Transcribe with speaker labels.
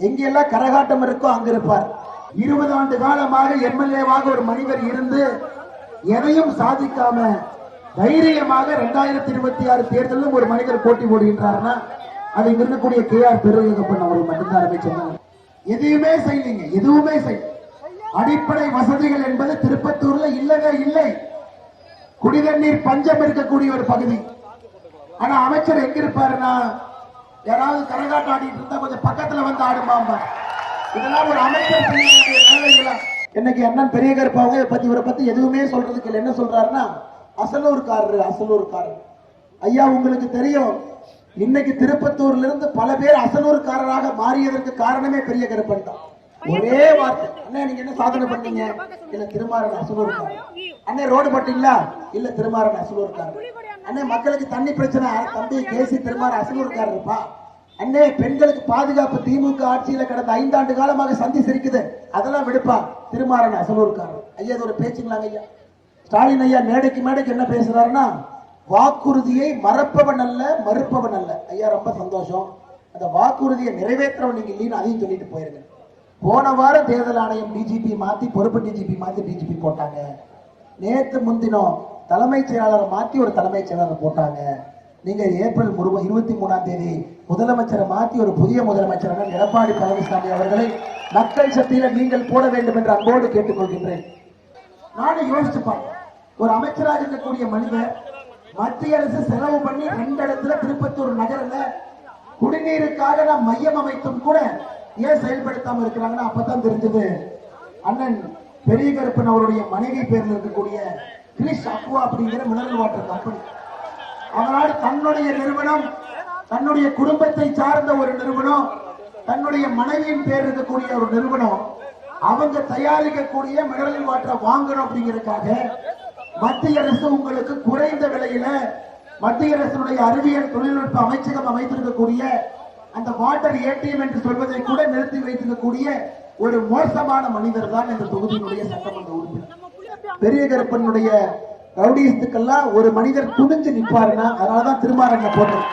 Speaker 1: எங்கெல்லாம் கரகாட்டம் இருக்கோ அங்க இருப்பார். 20 ஆண்டு காலமாக எம்எல்ஏவாக ஒரு மனிதர் இருந்து எதையும் சாதிக்காம தைரியமாக 2026 தேர்தலிலும் ஒரு மனிதர் போட்டி போடுகின்றார்னா அதை இருக்கக்கூடிய KR பெரியகப்பன் அவர்கள் மட்டும்தான் ஆரம்பிச்சாங்க. எதையுமே செய்யலீங்க, எதுவுமே செய்ய. அடிப்படை வசதிகள் என்பது திருப்பத்தூர்ல இல்லவே இல்லை. குடிநீர் பஞ்சம் இருக்கக்கூடிய ஒரு பகுதி. ஆனா அமைச்சர் எங்க இருப்பாருன்னா, யாராவது கரகாட்டம் ஆடிட்டு இருந்தா கொஞ்சம் பக்கத்துல வந்து ஆடுமாம்பா. இதெல்லாம் ஒரு அமைச்சர் செய்ய வேண்டிய வேலைகளா? இன்னைக்கு அண்ணன் பெரிய கருப்பாங்க பத்தி இவரை பத்தி எதுவுமே சொல்றதுக்கு இல்லை. என்ன சொல்றாருன்னா, அசலூர்காரர். ஐயா உங்களுக்கு தெரியும், இன்னைக்கு திருப்பத்தூர்ல இருந்து பல பேர் அசலூர்காரராக மாறியதற்கு காரணமே பெரிய கருப்பன் தான். ஒரே வார்த்தை, அண்ணே நீங்க என்ன சாதனை பண்ணீங்க? இல்ல திருமாறன் அசலூர்காரர். அண்ணே ரோடு போட்டீங்களா? இல்ல திருமாறன் அசலூர்காரர். அண்ணே மக்களுக்கு தண்ணி பிரச்சனை, தம்பி கேசி திருமாறன் அசலூர்காரர் இருப்பா. அண்ணே பெண்களுக்கு பாதுகாப்பு திமுக ஆட்சியில கடந்த 5 ஆண்டு காலமாக சந்தி சிரிக்குது, அதெல்லாம் விடுப்பா திருமாறன் அசலூர்காரர். ஐயா இது ஒரு பேச்சுங்களாங்க ஐயா. ஸ்டாலின் ஐயா மேடைக்கு என்ன பேசுறாருன்னா, வாக்குறுதியை மறப்பவன் அல்ல மறுப்பவன் அல்ல. ஐயா ரொம்ப சந்தோஷம், அந்த வாக்குறுதியை நிறைவேற்றவன் நீங்க இல்லைன்னு அதையும் சொல்லிட்டு போயிருங்க. போன வாரம் தேர்தல் ஆணையம் டிஜிபி மாத்தி பொறுப்பு டிஜிபி போட்டாங்க. நேற்று முன்தினம் தலைமைச் செயலாளரை மாற்றி ஒரு தலைமைச் செயலாளர் போட்டாங்க. நீங்க ஏப்ரல் 23ஆம் தேதி முதலமைச்சரை மாற்றி ஒரு புதிய முதலமைச்சரான எடப்பாடி பழனிசாமி அவர்களை மக்கள் சக்தியில நீங்கள் போட வேண்டும் என்று அன்போடு கேட்டுக்கொள்கின்றேன். நானும் யோசிச்சு பார்த்தேன், ஒரு அமைச்சராக இருக்கக்கூடிய மனிதர் மத்திய அரசு செலவு பண்ணி 2 இடத்துல திருப்பத்தூர் நகரில் குடிநீருக்காக நாம் மையம் அமைத்தும் கூட ஏன் செயல்படுத்தாம இருக்கிறாங்கன்னா அப்பதான் தெரிஞ்சது, அண்ணன் பெரிய கருப்பன் அவருடைய மனைவி பேரில் இருக்கக்கூடிய கிரிஷ் அக்வா அப்படிங்கிற மினரல் வாட்டர் கம்பெனி, அவரால் தன்னுடைய நிறுவனம், தன்னுடைய குடும்பத்தை சார்ந்த ஒரு நிறுவனம், தன்னுடைய மனைவியின் பேர் இருக்கக்கூடிய ஒரு நிறுவனம், அவங்க தயாரிக்கக்கூடிய மினரல் வாட்டரை வாங்கணும் அப்படிங்கிறதுக்காக மத்திய அரசு உங்களுக்கு குறைந்த விலையில மத்திய அரசுடைய அறிவியல் தொழில்நுட்ப அமைச்சகம் அமைத்திருக்கக்கூடிய அந்த வாட்டர் ஏடிஎம் என்று சொல்வதை கூட நிறுத்தி வைத்திருக்கக்கூடிய ஒரு மோசமான மனிதர் தான் இந்த தொகுதியினுடைய சட்டமன்ற உறுப்பினர். பெரிய கருப்பனுடைய ரவுடிஸ்டுக்கெல்லாம் ஒரு மனிதர் துணிஞ்சு நிற்பாருன்னா அதனாலதான் திருமாறன் போட்டோம்.